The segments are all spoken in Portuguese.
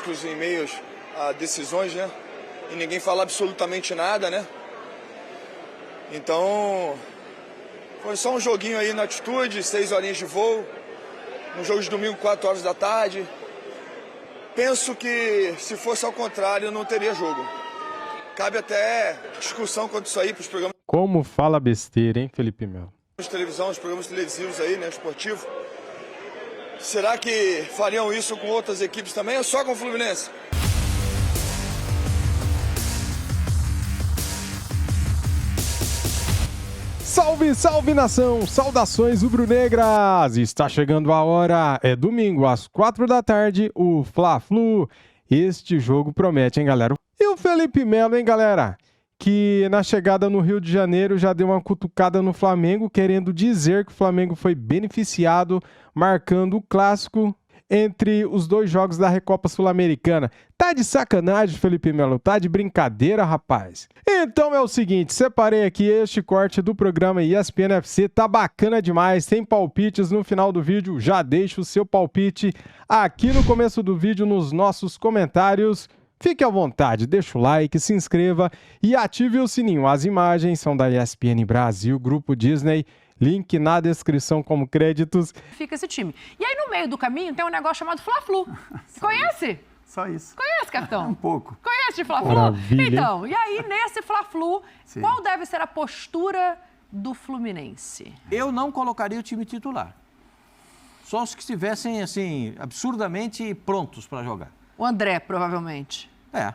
clássicos em meios a decisões, né? E ninguém fala absolutamente nada, né? Então, foi só um joguinho aí na altitude, 6 horinhas de voo. Um jogo de domingo, 4 horas da tarde. Penso que se fosse ao contrário, não teria jogo. Cabe até discussão quanto isso aí para os programas Como fala besteira, hein, Felipe Melo? de televisão, os programas televisivos aí, né, esportivos. Será que fariam isso com outras equipes também ou só com o Fluminense? Salve, salve nação! Saudações rubro-negras! Está chegando a hora, é domingo às 4 da tarde, o Fla-Flu. Este jogo promete, hein, galera? E o Felipe Melo, hein, galera? Que na chegada no Rio de Janeiro já deu uma cutucada no Flamengo, querendo dizer que o Flamengo foi beneficiado, marcando o clássico entre os dois jogos da Recopa Sul-Americana. Tá de sacanagem, Felipe Melo? Tá de brincadeira, rapaz? Então é o seguinte, separei aqui este corte do programa ESPN FC, tá bacana demais, tem palpites no final do vídeo, já deixa o seu palpite aqui no começo do vídeo nos nossos comentários. Fique à vontade, deixa o like, se inscreva e ative o sininho. As imagens são da ESPN Brasil, Grupo Disney, link na descrição como créditos. Fica esse time. E aí no meio do caminho tem um negócio chamado Fla-Flu. Conhece? Só isso. Conhece, capitão? Um pouco. Conhece de Fla-Flu? Maravilha. Então, e aí nesse Fla-Flu, Sim. qual deve ser a postura do Fluminense? Eu não colocaria o time titular. Só os que estivessem, assim, absurdamente prontos para jogar. O André, provavelmente. É.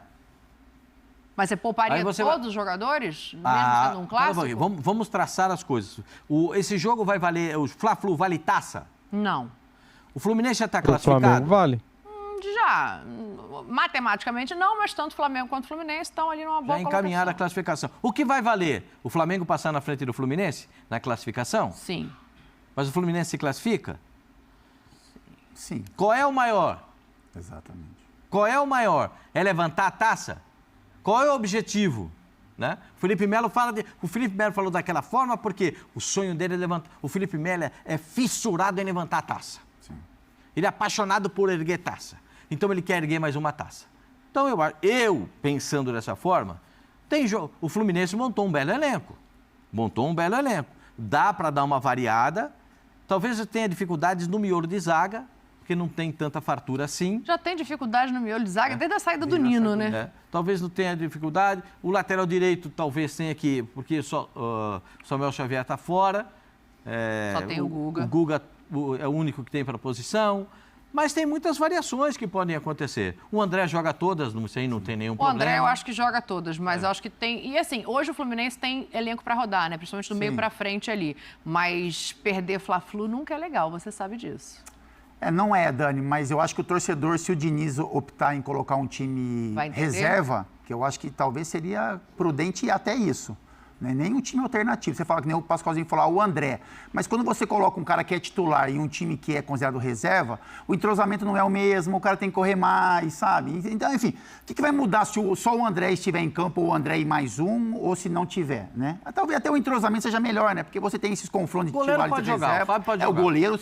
Mas você pouparia Aí você todos os jogadores, mesmo sendo um fala clássico? vamos traçar as coisas. Esse jogo vai valer, o Fla-Flu vale taça? Não. O Fluminense já está O Flamengo classificado? vale? Já. Matematicamente não, mas tanto o Flamengo quanto o Fluminense estão ali numa boa Já encaminhar a colocação. classificação. O que vai valer? O Flamengo passar na frente do Fluminense na classificação? Sim. Mas o Fluminense se classifica? Sim, Qual é o maior? exatamente. Qual é o maior? É levantar a taça? Qual é o objetivo? Né? O Felipe Melo falou daquela forma porque o sonho dele é levantar. O Felipe Melo é fissurado em levantar a taça. Sim. Ele é apaixonado por erguer taça. Então ele quer erguer mais uma taça. Então eu pensando dessa forma, o Fluminense montou um belo elenco. Dá para dar uma variada. Talvez eu tenha dificuldades no miolo de zaga, porque não tem tanta fartura assim. Já tem dificuldade no miolo de zaga desde a saída do Nino, né? É. Talvez não tenha dificuldade. O lateral direito talvez tenha que, porque só Samuel Xavier está fora. Só tem o Guga. O Guga é o único que tem para a posição. Mas tem muitas variações que podem acontecer. O André joga todas, não sei, não tem nenhum problema. O André eu acho que joga todas, mas eu acho que tem... E assim, hoje o Fluminense tem elenco para rodar, né? Principalmente do meio para frente ali. Mas perder Fla-Flu nunca é legal, você sabe disso. Não é, Dani, mas eu acho que o torcedor, se o Diniz optar em colocar um time reserva, que eu acho que talvez seria prudente até isso. Né? Nem um time alternativo. Você fala que nem o Pascoalzinho falou, o André. Mas quando você coloca um cara que é titular e um time que é considerado reserva, o entrosamento não é o mesmo, o cara tem que correr mais, sabe? Então, enfim, o que vai mudar se só o André estiver em campo ou o André e mais um, ou se não tiver, né? Talvez até o entrosamento seja melhor, né? Porque você tem esses confrontos de Goleiro titular e pode de jogar, reserva. o Fábio pode jogar. O goleiro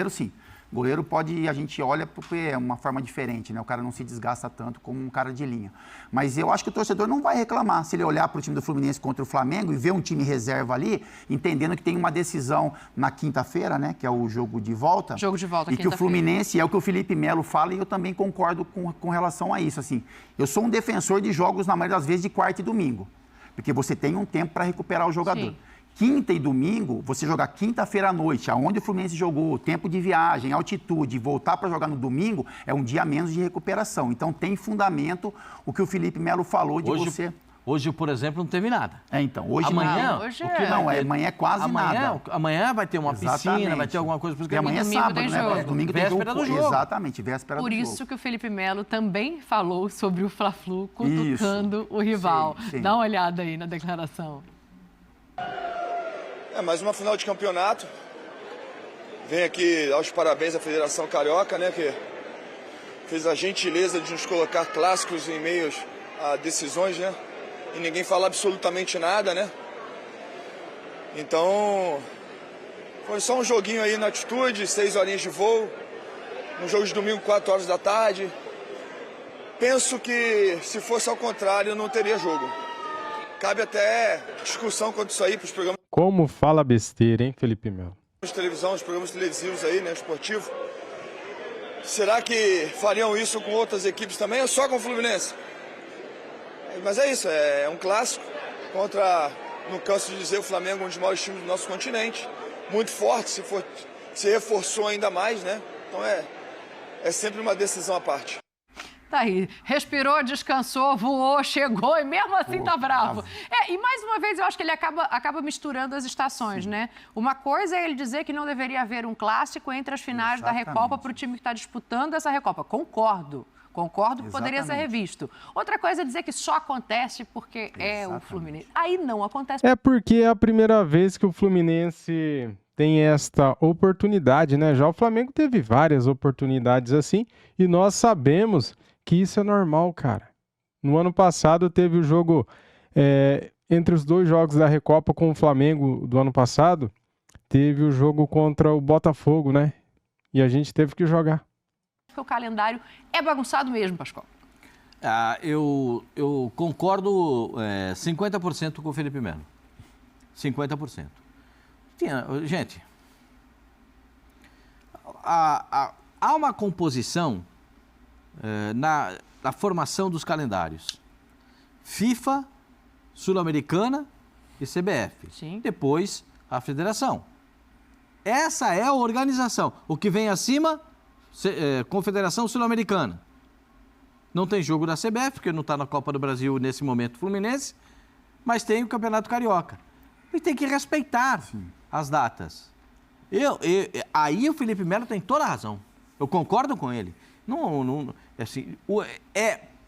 sim. Goleiro pode, a gente olha porque é uma forma diferente, né? O cara não se desgasta tanto como um cara de linha. Mas eu acho que o torcedor não vai reclamar se ele olhar para o time do Fluminense contra o Flamengo e ver um time reserva ali, entendendo que tem uma decisão na quinta-feira, né? Que é o jogo de volta. Jogo de volta, e que o Fluminense, é o que o Felipe Melo fala e eu também concordo com relação a isso. Assim, eu sou um defensor de jogos, na maioria das vezes, de quarta e domingo. Porque você tem um tempo para recuperar o jogador. Sim. Quinta e domingo, você jogar quinta-feira à noite, aonde o Fluminense jogou, tempo de viagem, altitude, voltar para jogar no domingo, é um dia a menos de recuperação. Então, tem fundamento o que o Felipe Melo falou de você... Hoje, por exemplo, não teve nada. Então, hoje amanhã, amanhã é quase nada. Amanhã vai ter uma piscina, vai ter alguma coisa... Porque amanhã é sábado, né? Domingo tem véspera do jogo. Exatamente, véspera do jogo. Por isso que o Felipe Melo também falou sobre o Fla-Flu, cutucando o rival. Sim. Dá uma olhada aí na declaração. Mais uma final de campeonato. Venho aqui dar os parabéns à Federação Carioca, né? Que fez a gentileza de nos colocar clássicos em meios a decisões, né? E ninguém fala absolutamente nada, né? Então, foi só um joguinho aí na altitude, 6 horinhas de voo. Um jogo de domingo, 4 horas da tarde. Penso que se fosse ao contrário, não teria jogo. Cabe até discussão quanto isso aí para os programas Como fala besteira, hein, Felipe Melo? de televisão, os programas televisivos aí, né, esportivos. Será que fariam isso com outras equipes também ou só com o Fluminense? Mas é isso, é um clássico contra, não canso de dizer, o Flamengo, um dos maiores times do nosso continente. Muito forte, se reforçou ainda mais, né? Então é sempre uma decisão à parte. Tá aí, respirou, descansou, voou, chegou e mesmo assim tá bravo. E mais uma vez eu acho que ele acaba misturando as estações, né? Uma coisa é ele dizer que não deveria haver um clássico entre as finais da Recopa para o time que está disputando essa Recopa. Concordo que poderia ser revisto. Outra coisa é dizer que só acontece porque é o Fluminense. Aí não acontece. É porque é a primeira vez que o Fluminense tem esta oportunidade, né? Já o Flamengo teve várias oportunidades assim e nós sabemos que isso é normal, cara. No ano passado teve o jogo, entre os dois jogos da Recopa com o Flamengo do ano passado, teve o jogo contra o Botafogo, né? E a gente teve que jogar. O calendário é bagunçado mesmo, Pascoal. Eu concordo 50% com o Felipe Melo. 50%. Gente, há uma composição na formação dos calendários. FIFA, Sul-Americana e CBF. Sim. Depois, a Federação. Essa é a organização. O que vem acima, Confederação Sul-Americana. Não tem jogo da CBF, porque não está na Copa do Brasil nesse momento Fluminense, mas tem o Campeonato Carioca. E tem que respeitar as datas. Aí o Felipe Melo tem toda a razão. Eu concordo com ele. Assim,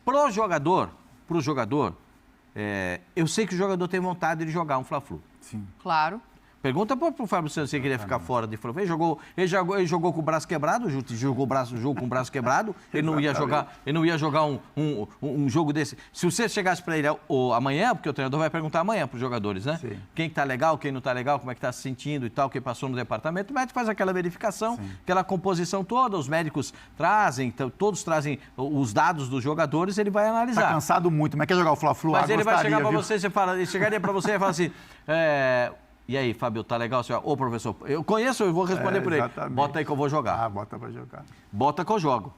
pro jogador, eu sei que o jogador tem vontade de jogar um Fla-Flu. Sim. Claro. Pergunta pro Fábio Santos se ele queria ficar fora de Fla-Flu. Ele jogou com o braço quebrado, jogou com o braço quebrado. Ele não ia jogar um jogo desse. Se você chegasse para ele amanhã, porque o treinador vai perguntar amanhã para os jogadores, né? Sim. Quem tá legal, quem não tá legal, como é que tá se sentindo e tal, quem passou no departamento, o médico faz aquela verificação, aquela composição toda, os médicos trazem, todos trazem os dados dos jogadores, ele vai analisar. Tá cansado muito, mas quer jogar o Fla-Flu? Mas ele vai chegar para você, ele chegaria para você e falar assim... E aí, Fábio, tá legal? Ô, professor, eu conheço, eu vou responder por ele. Bota aí que eu vou jogar. Bota pra jogar. Bota que eu jogo.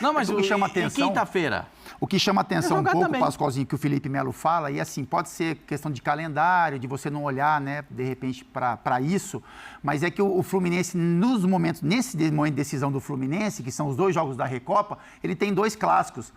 Não, mas o que chama atenção, quinta-feira? O que chama atenção um pouco, também. Pascoalzinho, que o Felipe Melo fala, e assim, pode ser questão de calendário, de você não olhar, né, de repente, para isso, mas é que o Fluminense, nesse momento de decisão do Fluminense, que são os dois jogos da Recopa, ele tem dois clássicos.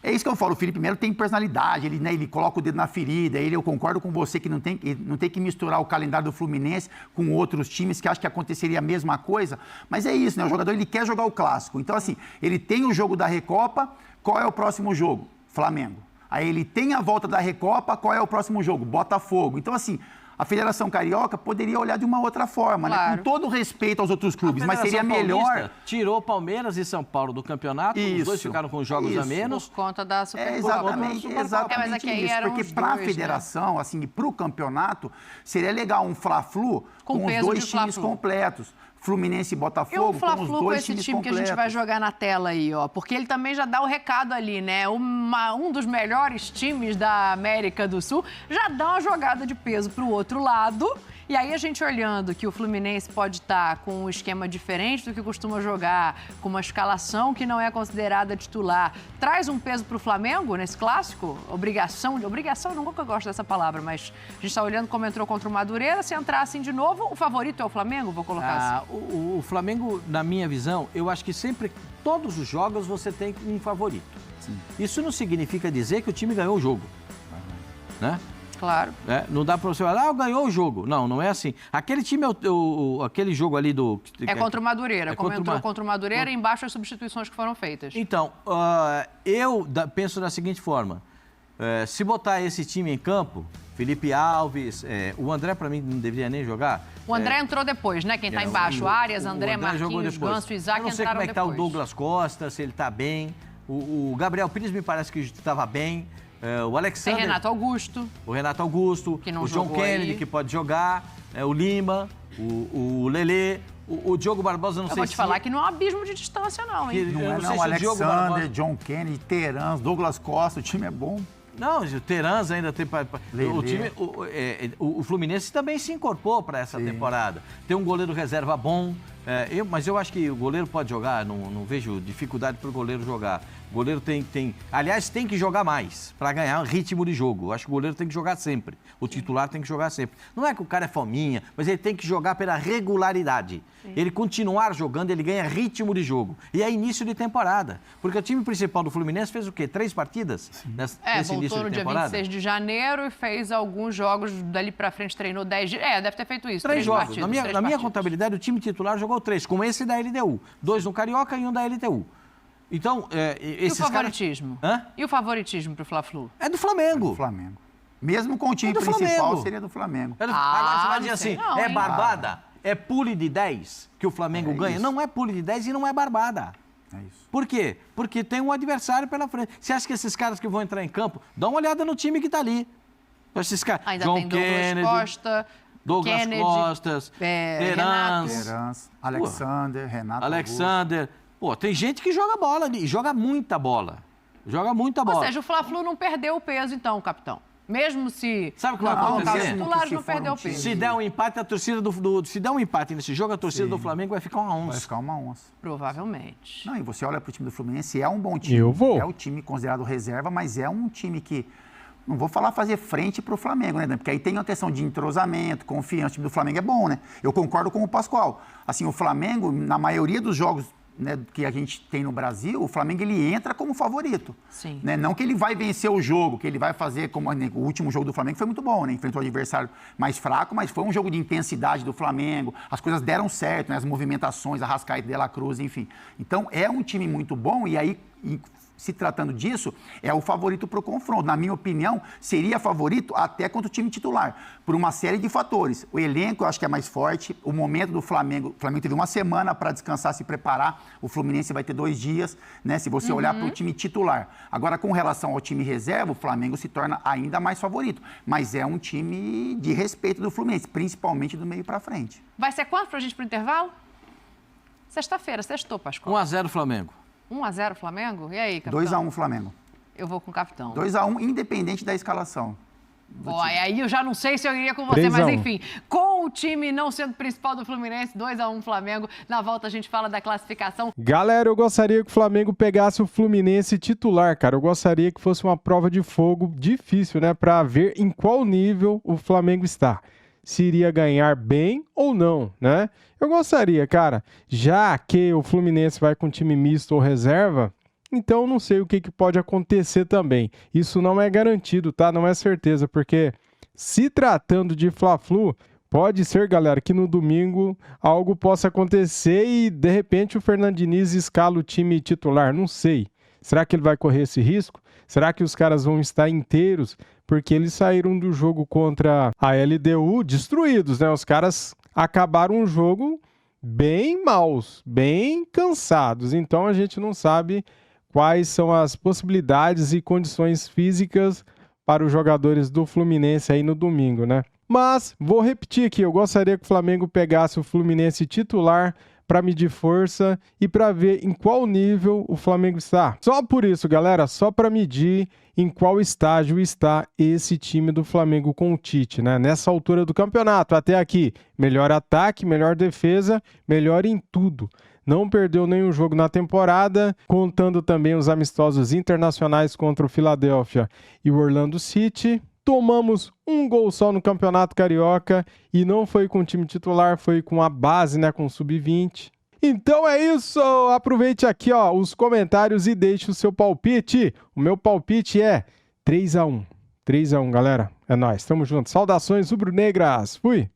É isso que eu falo, o Felipe Melo tem personalidade, ele coloca o dedo na ferida, eu concordo com você que não tem que misturar o calendário do Fluminense com outros times, que acho que aconteceria a mesma coisa, mas é isso, né? O jogador ele quer jogar o clássico, então assim, ele tem o jogo da Recopa, qual é o próximo jogo? Flamengo. Aí ele tem a volta da Recopa, qual é o próximo jogo? Botafogo. Então assim, a Federação Carioca poderia olhar de uma outra forma, claro, né? Com todo respeito aos outros clubes, mas seria melhor... Tirou Palmeiras e São Paulo do campeonato, os dois ficaram com jogos a menos. Por conta da Supercopa. Exatamente isso, porque para a Federação, né? Assim, para o campeonato, seria legal um Fla-Flu com os dois times completos. Fluminense e Botafogo, o Fla-Flu com esse time completos. Que a gente vai jogar na tela aí, ó, porque ele também já dá o recado ali, né? Um dos melhores times da América do Sul já dá uma jogada de peso para o outro lado. E aí a gente olhando que o Fluminense pode estar com um esquema diferente do que costuma jogar, com uma escalação que não é considerada titular, traz um peso para o Flamengo nesse clássico? Obrigação, eu nunca gosto dessa palavra, mas a gente está olhando como entrou contra o Madureira, se entrar assim de novo, o favorito é o Flamengo? Vou colocar assim. O Flamengo, na minha visão, eu acho que sempre, todos os jogos, você tem um favorito. Sim. Isso não significa dizer que o time ganhou o jogo, né? Claro. Não dá para você falar, ganhou o jogo. Não é assim. Aquele time, aquele jogo ali do... contra o Madureira. Como entrou contra o Madureira, embaixo as substituições que foram feitas. Então, eu penso da seguinte forma. Se botar esse time em campo, Felipe Alves, o André, para mim, não deveria nem jogar. O André entrou depois, né? Quem está embaixo, Arias, André, Marquinhos, Ganso, Isaac, entraram depois. Eu não sei como é que está o Douglas Costa, se ele está bem. O Gabriel Pires me parece que estava bem. O Alexandre... Tem Renato Augusto. O Renato Augusto, o John Kennedy, que pode jogar, o Lima, o Lelê, O Diogo Barbosa, não sei se... Eu vou te falar que não é um abismo de distância, não, hein? Não é não, Alexander, John Kennedy, Terans, Douglas Costa, o time é bom. Não, o Terans ainda tem... O time, o Fluminense também se incorporou para essa temporada. Tem um goleiro reserva bom, mas eu acho que o goleiro pode jogar, não vejo dificuldade para o goleiro jogar. O goleiro aliás, tem que jogar mais para ganhar ritmo de jogo. Eu acho que o goleiro tem que jogar sempre. O titular tem que jogar sempre. Não é que o cara é fominha, mas ele tem que jogar pela regularidade. Sim. Ele continuar jogando, ele ganha ritmo de jogo. E é início de temporada. Porque o time principal do Fluminense fez o quê? 3 partidas nesse início de temporada? Voltou no dia 26 de janeiro e fez alguns jogos dali pra frente, treinou 10 dias. Deve ter feito isso. 3 jogos. Na minha contabilidade, o time titular jogou 3, com esse da LDU. 2 no Carioca e 1 da LTU. Então, esses e o favoritismo? E o favoritismo pro Fla-Flu? É do Flamengo. É do Flamengo. Mesmo com o time principal, seria do Flamengo. Agora você vai dizer assim, é barbada? É pule de 10 que o Flamengo ganha? Isso. Não é pule de 10 e não é barbada. É isso. Por quê? Porque tem um adversário pela frente. Você acha que esses caras que vão entrar em campo, dá uma olhada no time que tá ali. Esses caras, ainda John tem Kennedy, Douglas Kennedy, Costas, Terans, Alexander. Pô, tem gente que joga bola ali, joga muita bola. Ou seja, o Fla-Flu não perdeu o peso, então, capitão. Mesmo se... Sabe o que vai acontecer? Os titulares não perdeu o peso. Se der um empate, a torcida se der um empate nesse jogo, a torcida do Flamengo vai ficar uma onça. Vai ficar uma onça. Provavelmente. Não, e você olha pro time do Fluminense, é um bom time. É o time considerado reserva, mas é um time que... Não vou falar fazer frente pro Flamengo, né? Porque aí tem uma questão de entrosamento, confiança. O time do Flamengo é bom, né? Eu concordo com o Pascoal. Assim, o Flamengo, na maioria dos jogos, né, que a gente tem no Brasil, o Flamengo ele entra como favorito. Sim. Né? Não que ele vai vencer o jogo, que ele vai fazer como o último jogo do Flamengo foi muito bom, né? Enfrentou o adversário mais fraco, mas foi um jogo de intensidade do Flamengo. As coisas deram certo, né? As movimentações, Arrascaeta, De La Cruz, enfim. Então é um time muito bom e aí se tratando disso, é o favorito para o confronto. Na minha opinião, seria favorito até contra o time titular, por uma série de fatores. O elenco eu acho que é mais forte, o momento do Flamengo, o Flamengo teve uma semana para descansar, se preparar, o Fluminense vai ter 2 dias, né? Se você olhar para o time titular. Agora, com relação ao time reserva, o Flamengo se torna ainda mais favorito, mas é um time de respeito do Fluminense, principalmente do meio para frente. Vai ser quanto para a gente pro intervalo? Sexta-feira, sextou, Pascoal. 1-0 Flamengo. 1-0 Flamengo? E aí, capitão? 2-1 Flamengo. Eu vou com o capitão. 2-1, independente da escalação. Aí eu já não sei se eu iria com você, mas enfim, com o time não sendo principal do Fluminense, 2-1 Flamengo. Na volta a gente fala da classificação. Galera, eu gostaria que o Flamengo pegasse o Fluminense titular, cara. Eu gostaria que fosse uma prova de fogo difícil, né? Pra ver em qual nível o Flamengo está. Se iria ganhar bem ou não, né? Eu gostaria, cara, já que o Fluminense vai com time misto ou reserva, então não sei o que pode acontecer também. Isso não é garantido, tá? Não é certeza, porque se tratando de Fla-Flu, pode ser, galera, que no domingo algo possa acontecer e, de repente, o Fernando Diniz escala o time titular, não sei. Será que ele vai correr esse risco? Será que os caras vão estar inteiros? Porque eles saíram do jogo contra a LDU destruídos, né? Os caras acabaram o jogo bem maus, bem cansados. Então a gente não sabe quais são as possibilidades e condições físicas para os jogadores do Fluminense aí no domingo, né? Mas vou repetir aqui, eu gostaria que o Flamengo pegasse o Fluminense titular para medir força e para ver em qual nível o Flamengo está. Só por isso, galera, só para medir em qual estágio está esse time do Flamengo com o Tite, né? Nessa altura do campeonato, até aqui, melhor ataque, melhor defesa, melhor em tudo. Não perdeu nenhum jogo na temporada, contando também os amistosos internacionais contra o Philadelphia e o Orlando City. Tomamos um gol só no Campeonato Carioca e não foi com o time titular, foi com a base, né, com o Sub-20. Então é isso, aproveite aqui ó, os comentários e deixe o seu palpite. O meu palpite é 3-1. 3-1, galera. É nóis, tamo junto. Saudações rubro-negras. Fui!